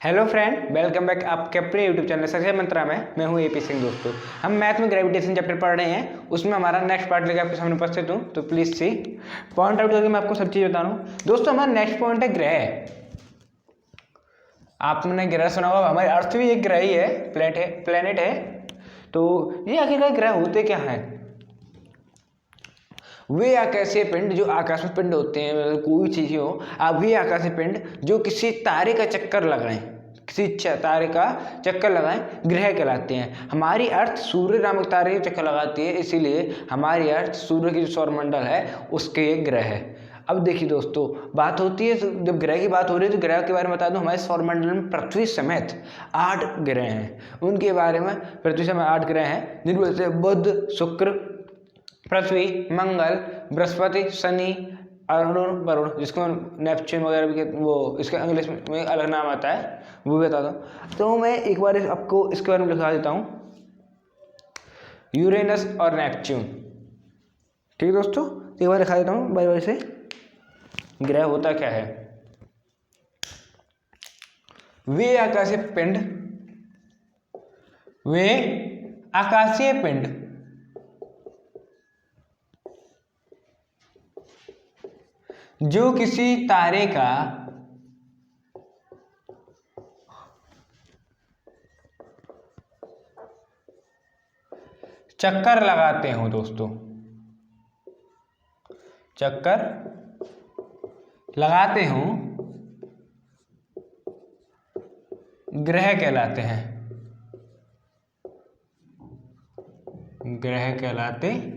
Hello friend, welcome back आपके अपने YouTube channel success मंत्रा में। मैं हूं एपी सिंह। दोस्तों, हम मैथ में ग्रेविटेशन चैप्टर पढ़ रहे हैं, उसमें हमारा नेक्स्ट पार्ट लेकर आपके सामने उपस्थित हूं। तो प्लीज सी पॉइंट आउट करके मैं आपको सब चीज़ बता रहा हूँ। दोस्तों, हमारा नेक्स्ट पॉइंट है ग्रह। आपने ग्रह सुना होगा, हमारे अर्थ भी एक ग्रह ही है, प्लेनेट है। तो ये आखिरकार ग्रह होते क्या हैं? वे आकाशीय पिंड जो आकाश में पिंड होते हैं, मतलब कोई चीज हो, अब वे आकाशीय पिंड जो किसी तारे का चक्कर लगाएं, किसी तारे का चक्कर लगाएं, ग्रह कहलाते हैं। हमारी अर्थ सूर्य नामक तारे का चक्कर लगाती है, इसीलिए हमारी अर्थ सूर्य की जो सौरमंडल है उसके एक ग्रह है। अब देखिए दोस्तों, बात होती है, जब ग्रह की बात हो रही है तो ग्रह के बारे में बता दूं। हमारे सौरमंडल में पृथ्वी समेत 8 ग्रह हैं। उनके बारे में, पृथ्वी समेत 8 ग्रह हैं, जिनमें से बुध, शुक्र, पृथ्वी, मंगल, बृहस्पति, शनि, अरुण, वरुण, जिसको नेपच्यून वगैरह भी, वो इसका इंग्लिश में अलग नाम आता है, वो भी बता दो। तो मैं एक बार आपको इसके बारे में लिखा देता हूँ, यूरेनस और नेपच्यून। ठीक है दोस्तों, एक बार लिखा देता हूँ बाय बाय से। ग्रह होता क्या है? वे आकाशीय पिंड जो किसी तारे का चक्कर लगाते हो। दोस्तों, चक्कर लगाते हो, ग्रह कहलाते हैं। ग्रह कहलाते हैं।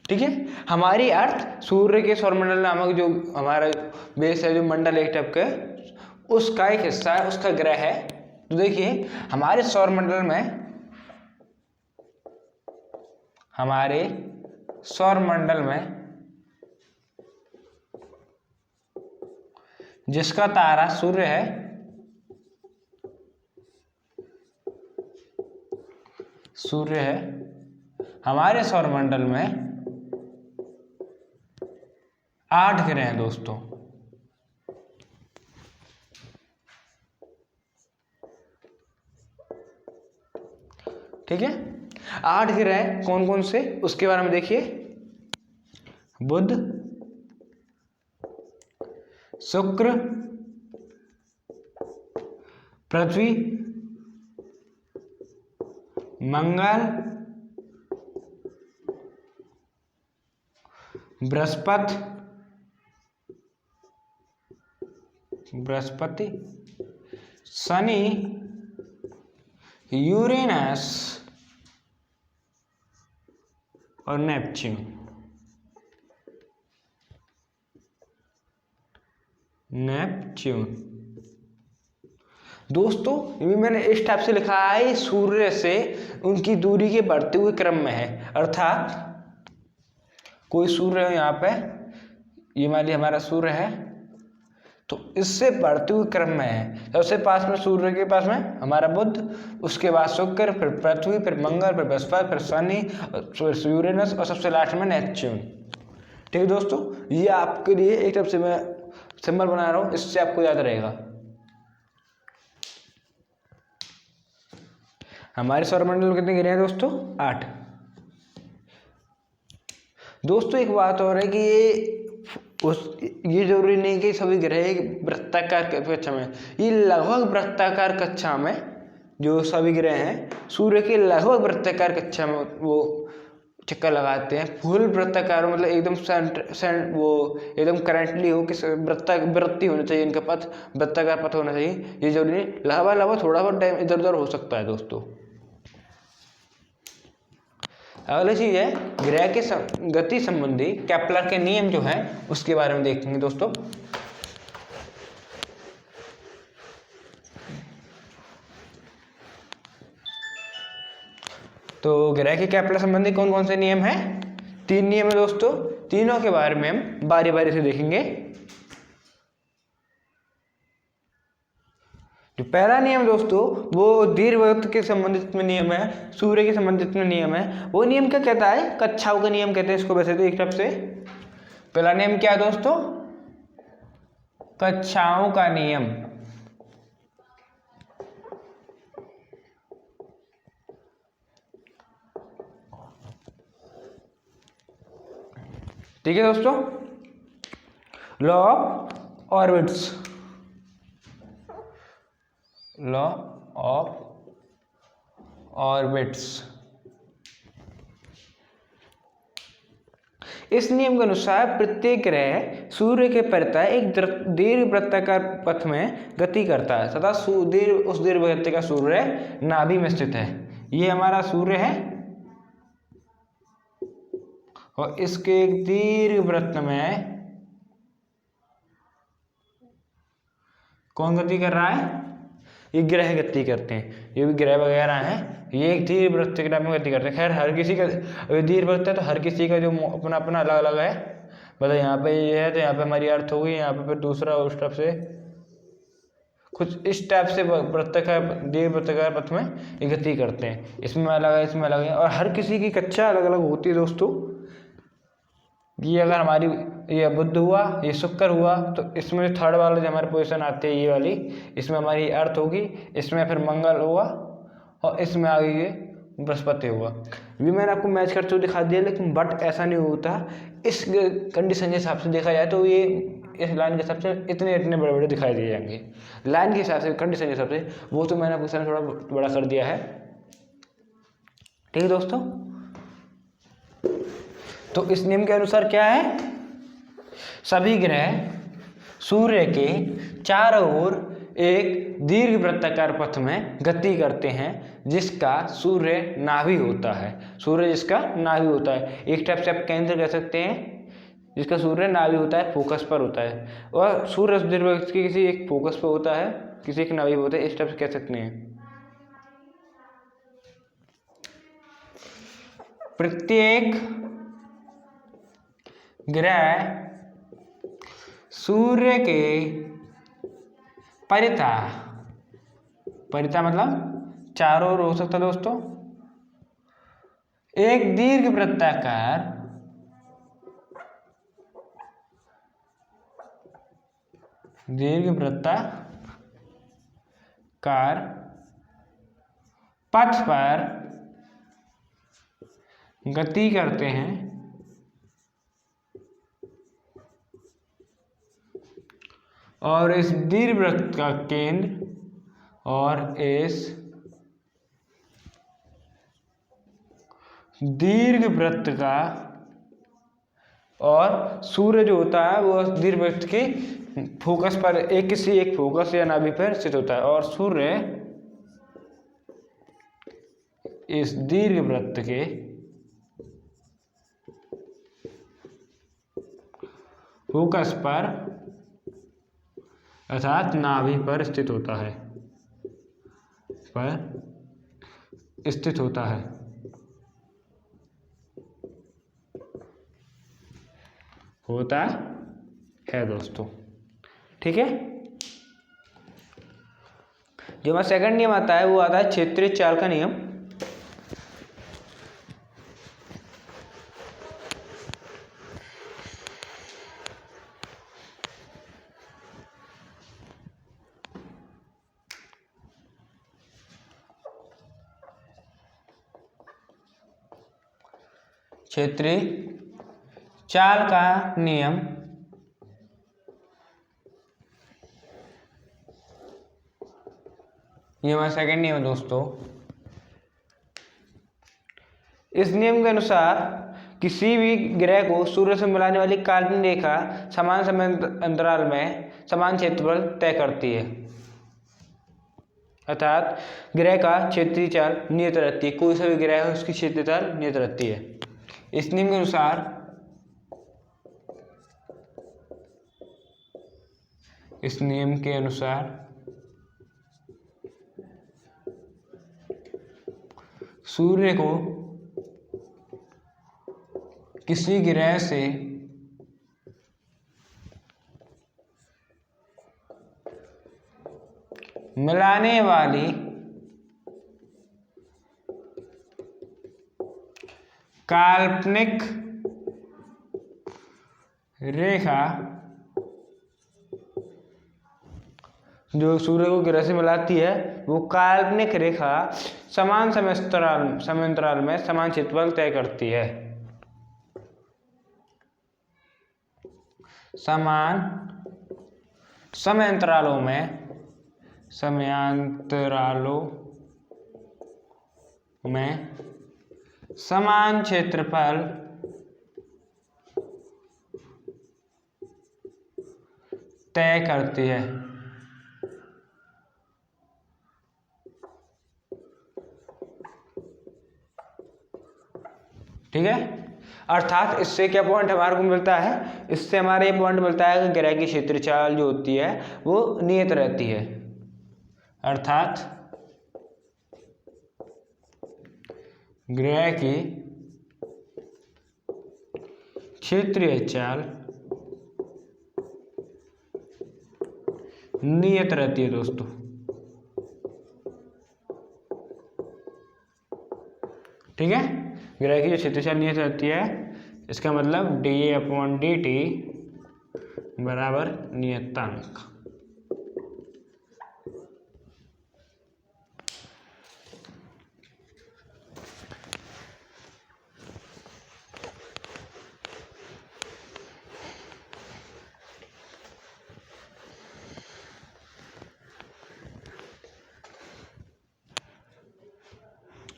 ठीक है। हमारी अर्थ सूर्य के सौरमंडल नामक जो हमारा बेस है, जो मंडल एक टाइप का, उसका एक हिस्सा है, उसका ग्रह है। तो देखिए, हमारे सौरमंडल में जिसका तारा सूर्य है, हमारे सौरमंडल में 8 ग्रह हैं दोस्तों। ठीक है, 8 ग्रह कौन कौन से, उसके बारे में देखिए। बुध, शुक्र, पृथ्वी, मंगल, बृहस्पति, शनि, यूरेनस और नेपच्यून। दोस्तों, ये मैंने इस टाइप से लिखा है, सूर्य से उनकी दूरी के बढ़ते हुए क्रम में है। अर्थात कोई सूर्य है यहाँ पे, ये मान लीजिए हमारा सूर्य है, तो इससे बढ़ते हुए क्रम में है। सबसे पास में सूर्य के पास में हमारा बुध, उसके बाद शुक्र, फिर पृथ्वी, फिर मंगल, फिर बृहस्पति, फिर शनि, फिर यूरेनस और सबसे लास्ट में नेपच्यून। ठीक है दोस्तों, ये आपके लिए एक तरफ से मैं सिंबल बना रहा हूँ, इससे आपको याद रहेगा। हमारे सौरमंडल में कितने ग्रह हैं दोस्तों? 8। दोस्तों, एक बात और है कि ये जरूरी नहीं कि सभी ग्रह वृत्ताकार कक्षा में, ये लगभग वृत्ताकार कक्षा में जो सभी ग्रह हैं, सूर्य के लगभग वृत्ताकार कक्षा में वो चक्कर लगाते हैं। फुल वृत्ताकार, मतलब एकदम वो एकदम करेंटली हो कि वृत्ति होना चाहिए, इनका पथ वृत्ताकार पथ होना चाहिए। ये जरूरी नहीं, लगभग थोड़ा बहुत टाइम इधर उधर हो सकता है दोस्तों। अगली चीज है, ग्रह के गति संबंधी केपलर के नियम जो है उसके बारे में देखेंगे दोस्तों। तो ग्रह के केपलर संबंधी कौन कौन से नियम हैं? 3 नियम है दोस्तों। तीनों के बारे में हम बारी बारी से देखेंगे। जो पहला नियम दोस्तों, वो दीर्घवृत्त के संबंधित में नियम है, सूर्य के संबंधित में नियम है। वो नियम क्या कहता है? कक्षाओं का नियम कहते हैं इसको वैसे तो एक तरफ से। पहला नियम क्या है दोस्तों? कक्षाओं का नियम। ठीक है दोस्तों, law of orbits, law of orbits. इस नियम के अनुसार प्रत्येक ग्रह सूर्य के परितः एक दीर्घ वृत्ताकार पथ में गति करता है तथा उस दीर्घ वृत्त का सूर्य नाभि में स्थित है। ये हमारा सूर्य है और इसके एक दीर्घ वृत्त में कौन गति कर रहा है? ये ग्रह गति करते हैं, ये भी ग्रह वगैरह हैं, ये एक दीर्घ वृत्त के में गति करते हैं। खैर हर किसी का दीर्घ वृत्त है तो हर किसी का जो अपना अपना अलग अलग है। मतलब यहाँ पे ये है तो यहाँ पे हमारी अर्थ होगी, यहाँ पे फिर दूसरा उस टाइप से कुछ इस टाइप से वृत्ताकार दीर्घ वृत्ताकार पथ में ये गति करते हैं। इसमें अलग है, इसमें अलग है, और हर किसी की कक्षा अलग अलग होती है दोस्तों। ये अगर हमारी ये बुध हुआ, ये शुक्र हुआ, तो इसमें थर्ड वाला जो हमारी पोजीशन आती है ये वाली, इसमें हमारी अर्थ होगी, इसमें फिर मंगल होगा और इसमें आगे ये बृहस्पति होगा। ये मैंने आपको मैच करते हुए दिखा दिया, लेकिन बट ऐसा नहीं होता। इस कंडीशन के हिसाब से देखा जाए तो ये इस लाइन के हिसाब से इतने इतने बड़े बड़े दिखाई दिए जाएंगे। लाइन के हिसाब से, कंडीशन के हिसाब से, वो तो मैंने आपके सामने थोड़ा बड़ा कर दिया है। ठीक है दोस्तों, तो इस नियम के अनुसार क्या है? सभी ग्रह सूर्य के चारों ओर एक दीर्घ वृत्ताकार पथ में गति करते हैं जिसका सूर्य नाभि होता है। सूर्य जिसका नाभि होता है, एक टाइप से आप केंद्र कह सकते हैं, जिसका सूर्य नाभि होता है, फोकस पर होता है। और सूर्य दीर्घ की किसी एक फोकस पर होता है, किसी एक नाभि पर होता है, इस टाइप से कह सकते हैं। प्रत्येक ग्रह सूर्य के परितः मतलब चारों ओर हो सकता है दोस्तों, एक दीर्घ वृत्ताकार पथ पर गति करते हैं और इस दीर्घ वृत्त का केंद्र और इस दीर्घ वृत्त का और सूर्य जो होता है वो दीर्घ वृत्त की फोकस पर किसी एक फोकस या नाभि पर स्थित होता है, और सूर्य इस दीर्घ वृत्त के फोकस पर अर्थात नाभि पर स्थित होता है, होता है दोस्तों। ठीक है, जो हमारा सेकंड नियम आता है वो आता है क्षेत्रीय चाल का नियम। क्षेत्रीय चाल का नियम ये हमारा सेकंड नियम है दोस्तों। इस नियम के अनुसार किसी भी ग्रह को सूर्य से मिलाने वाली काल्पनिक रेखा समान समय अंतराल में समान क्षेत्रफल तय करती है, अर्थात ग्रह का क्षेत्रीय चाल नियत रहती है। कोई सा भी ग्रह है उसकी क्षेत्रीय चाल नियत रहती है। इस नियम के अनुसार सूर्य को किसी ग्रह से मिलाने वाली काल्पनिक रेखा जो सूर्य को ग्रह से मिलाती है वो काल्पनिक रेखा समान समयांतराल में समान क्षेत्रफल तय करती है। समान समयांतरालों में समान क्षेत्रफल तय करती है। ठीक है, अर्थात इससे क्या पॉइंट हमारे को मिलता है, इससे हमारे ये पॉइंट मिलता है कि ग्रह की क्षेत्र चाल जो होती है वो नियत रहती है। अर्थात ग्रह की क्षेत्रीय चाल नियत रहती है दोस्तों। ठीक है, ग्रह की जो क्षेत्रीय चाल नियत रहती है, इसका मतलब dA/dt बराबर नियतांक।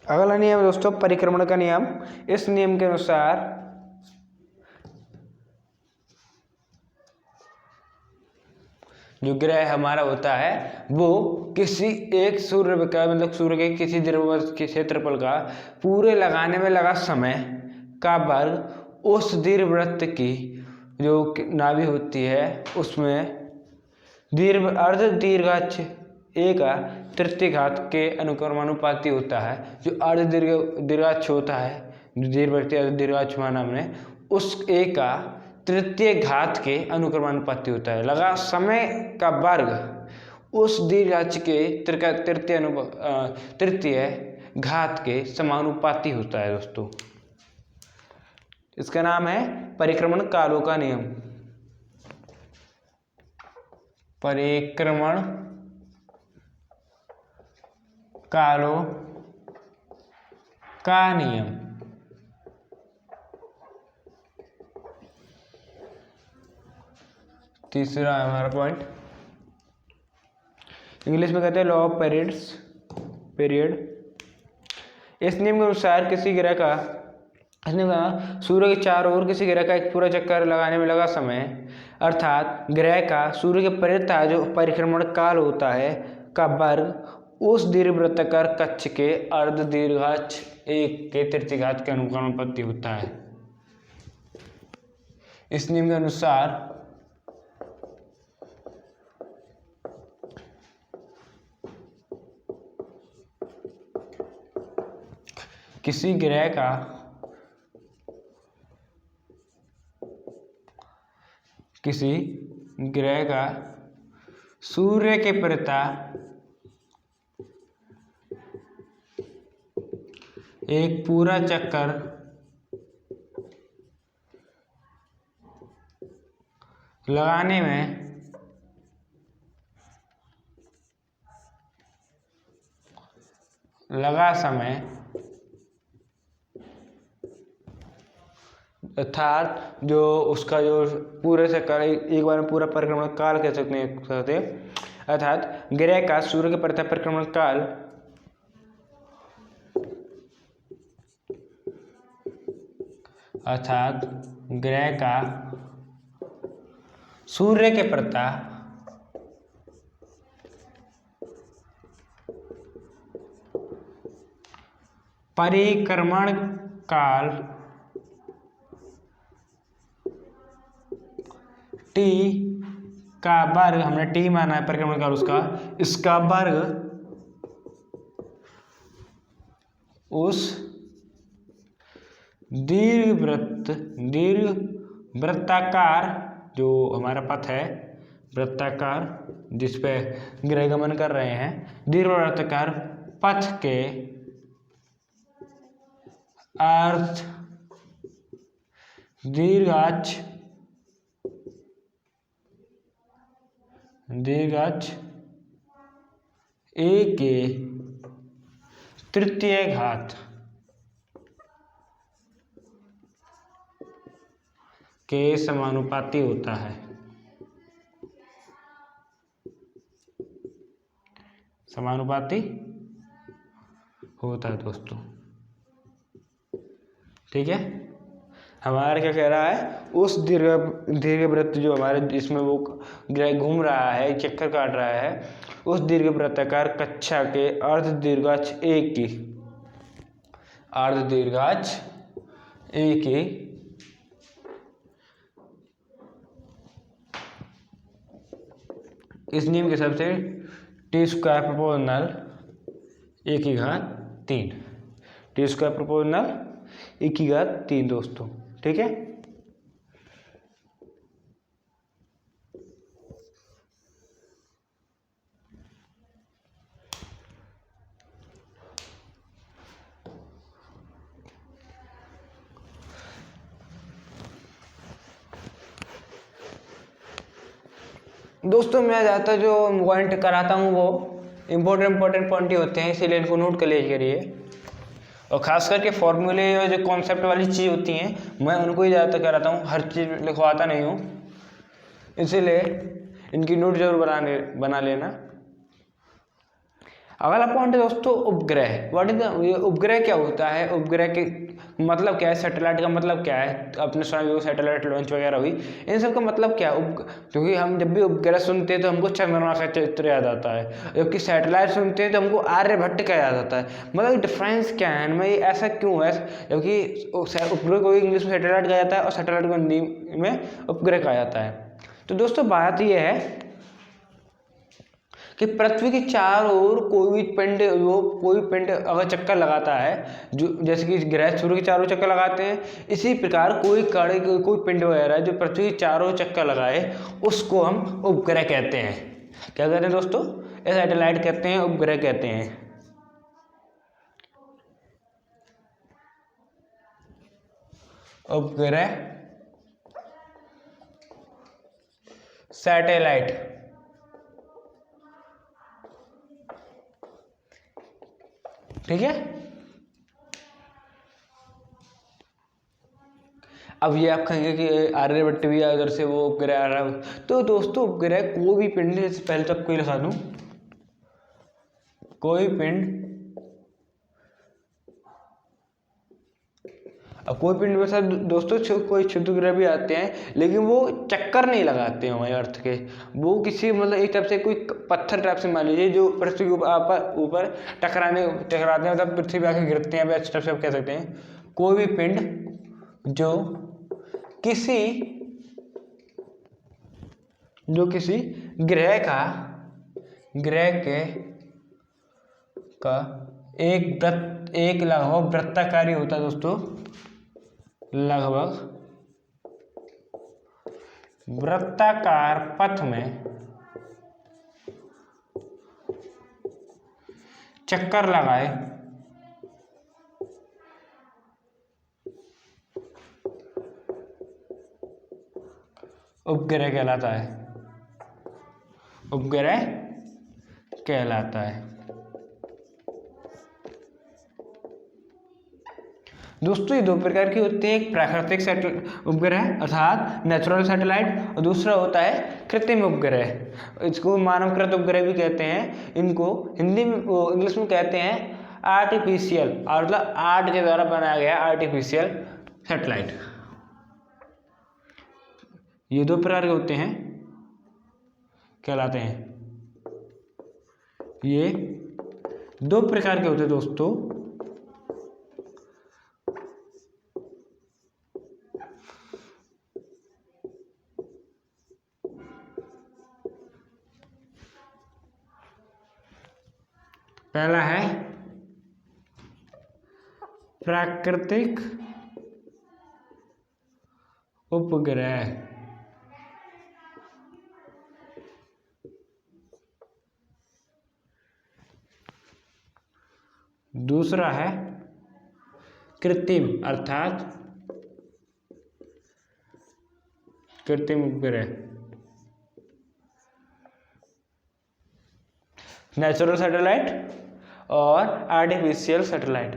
अगला नियम दोस्तों परिक्रमण का नियम। इस नियम के अनुसार जो ग्रह हमारा होता है वो किसी एक सूर्य का मतलब सूर्य के किसी दीर्घवृत्त के क्षेत्रफल का पूरे लगाने में लगा समय का वर्ग उस दीर्घवृत्त की जो नाभि होती है उसमें अर्ध दीर्घाक्ष ए का तृतीय घात के अनुक्रमानुपाती होता है। जो अर्ध दीर्घाक्ष होता है, जो दीर्घवृत्त अर्ध दीर्घाक्ष माना हमने, उस ए का तृतीय घात के अनुक्रमानुपाती होता है। लगा समय का वर्ग उस दीर्घाक्ष के तृतीय घात के समानुपाती होता है दोस्तों। इसका नाम है परिक्रमण कालों का नियम। परिक्रमण कालों का नियम। तीसरा है हमारा पॉइंट, इंग्लिश में कहते हैं लॉ ऑफ पीरियड। इस नियम के अनुसार किसी ग्रह का सूर्य के चारों ओर किसी ग्रह का एक पूरा चक्कर लगाने में लगा समय, अर्थात ग्रह का सूर्य के परितः जो परिक्रमण काल होता है का वर्ग उस दीर्घवृत्ताकार कक्ष के अर्ध दीर्घाक्ष एक के तृतीय घात के अनुक्रमानुपाती होता है। इस नियम के अनुसार किसी ग्रह का सूर्य के परितः एक पूरा चक्कर लगाने में लगा समय, अर्थात जो उसका जो पूरे से एक बार में पूरा परिक्रमण काल कह सकते हैं, अर्थात ग्रह का सूर्य के परितः परिक्रमण काल अर्थात ग्रह का सूर्य के परितः परिक्रमण काल T का वर्ग, हमने T माना है परिक्रमण काल उसका, इसका वर्ग उस वृत्ताकार जो हमारा पथ है, वृत्ताकार जिस पे ग्रह गमन कर रहे हैं, दीर्घवृत्ताकार पथ के अर्ध दीर्घाक्ष a के तृतीय घात के समानुपाती होता है। समानुपाती होता है दोस्तों, ठीक है। हमारा क्या कह रहा है, उस दीर्घवृत्त जो हमारे जिसमें वो ग्रह घूम रहा है, चक्कर काट रहा है, उस दीर्घवृत्ताकार कक्षा के अर्ध दीर्घाक्ष ए की इस नियम के हिसाब से टी स्क्वायर प्रोपोर्शनल ए की घात 3, टी स्क्वायर प्रोपोर्शनल ए की घात 3 दोस्तों, ठीक है। दोस्तों मैं ज़्यादातर जो पॉइंट कराता हूँ वो इम्पोर्टेंट पॉइंट ही होते हैं, इसीलिए इनको नोट कर लीजिए करिए। और ख़ास करके फॉर्मूले और जो कॉन्सेप्ट वाली चीज़ होती हैं मैं उनको ही ज़्यादातर कराता हूँ, हर चीज़ लिखवाता नहीं हूँ, इसीलिए इनकी नोट जरूर बना लेना। अगला पॉइंट है दोस्तों उपग्रह। व्हाट इज द उपग्रह क्या होता है, उपग्रह के मतलब क्या है, सैटेलाइट का मतलब क्या है, अपने स्वयं सैटेलाइट लॉन्च वगैरह हुई, इन सब का मतलब क्या है। क्योंकि हम जब भी उपग्रह सुनते हैं तो हमको चंद्रमा का चित्र याद आता है, जबकि सैटेलाइट सुनते हैं तो हमको आर्यभट्ट का याद आता है। मतलब डिफरेंस क्या है इनमें, ऐसा क्यों है, जबकि उपग्रह को इंग्लिश में सैटेलाइट कहा जाता है और सैटेलाइट को हिंदी में उपग्रह कहा जाता है। तो दोस्तों बात यह है कि पृथ्वी के चारों ओर कोई पिंड अगर चक्कर लगाता है, जो जैसे कि ग्रह सूर्य के चारों चक्कर लगाते हैं, इसी प्रकार कोई पिंड वगैरह जो पृथ्वी के चारों चक्कर लगाए उसको हम उपग्रह कहते हैं। क्या कहते हैं दोस्तों, सैटेलाइट कहते हैं, उपग्रह कहते हैं। उपग्रह, सैटेलाइट, ठीक है। अब ये आप कहेंगे कि आर्यभट्ट भी उधर से वो उपग्रह आ रहा है, तो दोस्तों उपग्रह कोई भी पिंड, जैसे पहले तक कोई लिखा दूं, कोई पिंड, अब कोई पिंड में सर दोस्तों कोई क्षुद्र ग्रह भी आते हैं, लेकिन वो चक्कर नहीं लगाते हैं हमारे अर्थ के, वो किसी मतलब एक तरफ से कोई पत्थर टाइप से मान लीजिए जो पृथ्वी के ऊपर टकराते हैं, मतलब पृथ्वी पे आके गिरते हैं, इस तरफ से आप कह सकते हैं। कोई भी पिंड जो किसी ग्रह का एक लगभग वृत्ताकारी होता है दोस्तों, लगभग वृत्ताकार पथ में चक्कर लगाए उपग्रह कहलाता है, उपग्रह कहलाता है। दोस्तों ये दो प्रकार की होती है, एक प्राकृतिक उपग्रह अर्थात नेचुरल सैटेलाइट, और दूसरा होता है कृत्रिम उपग्रह, इसको मानवकृत उपग्रह भी कहते हैं। इनको हिंदी में इंग्लिश में कहते हैं आर्टिफिशियल, और मतलब आर्ट के द्वारा बनाया गया आर्टिफिशियल सैटेलाइट। ये दो प्रकार के होते हैं, कहलाते हैं, ये दो प्रकार के होते हैं दोस्तों। पहला है प्राकृतिक उपग्रह, दूसरा है कृत्रिम अर्थात कृत्रिम उपग्रह। नेचुरल सैटेलाइट और आर्टिफिशियल सैटेलाइट।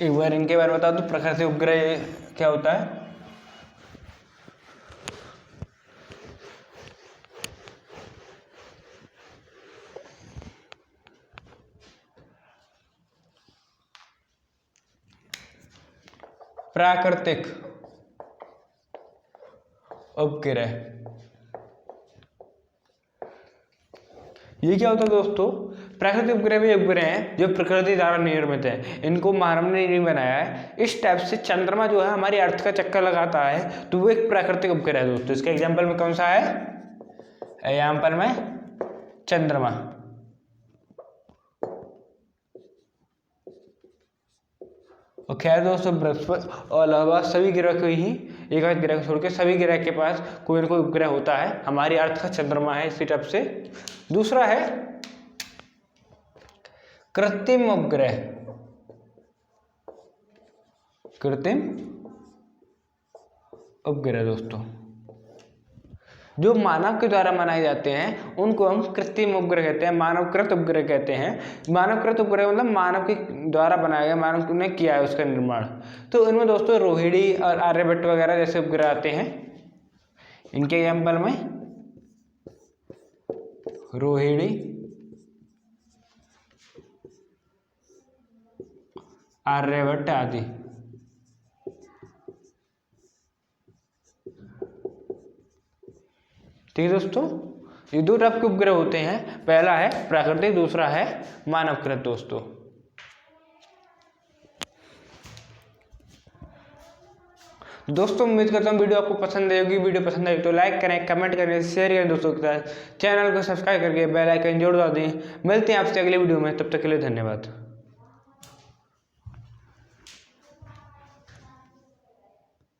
एक बार इनके बारे में बता दो, प्रकृति उपग्रह क्या होता है। प्राकृतिक उपग्रह, ये क्या होता है दोस्तों? प्राकृतिक उपग्रह भी उपग्रह हैं जो प्रकृति द्वारा निर्मित है, इनको मानव ने नहीं बनाया है। इस टाइप से चंद्रमा जो है हमारी अर्थ का चक्कर लगाता है, तो वो एक प्राकृतिक उपग्रह है दोस्तों। इसका एग्जाम्पल में कौन सा है? एग्जाम्पल में चंद्रमा। और खैर दोस्तों, बृहस्पति और अलावा सभी ग्रह को ही, एक आध ग्रह को छोड़ के सभी ग्रह के पास कोई ना कोई उपग्रह होता है। हमारी अर्थ का चंद्रमा है इसी टाइप से। दूसरा है कृत्रिम उपग्रह। कृत्रिम उपग्रह दोस्तों जो मानव के द्वारा बनाए जाते हैं उनको हम कृत्रिम उपग्रह कहते हैं, मानवकृत उपग्रह कहते हैं। मानवकृत उपग्रह मतलब मानव के द्वारा बनाया गया, मानव ने किया है उसका निर्माण। तो इनमें दोस्तों रोहिणी और आर्यभट्ट वगैरह जैसे उपग्रह आते हैं। इनके एग्जाम्पल में रोहिणी, आर्यभट्ट आदि। ठीक है दोस्तों, ये दो टाइप के उपग्रह होते हैं, पहला है प्राकृतिक, दूसरा है मानवकृत दोस्तों। दोस्तों उम्मीद करता हूँ वीडियो आपको पसंद आई होगी। वीडियो पसंद आई तो लाइक करें, कमेंट करें, शेयर करें दोस्तों के साथ। चैनल को सब्सक्राइब करके बेल आइकन जोड़ दें। मिलते हैं आपसे अगले वीडियो में, तब तक के लिए धन्यवाद।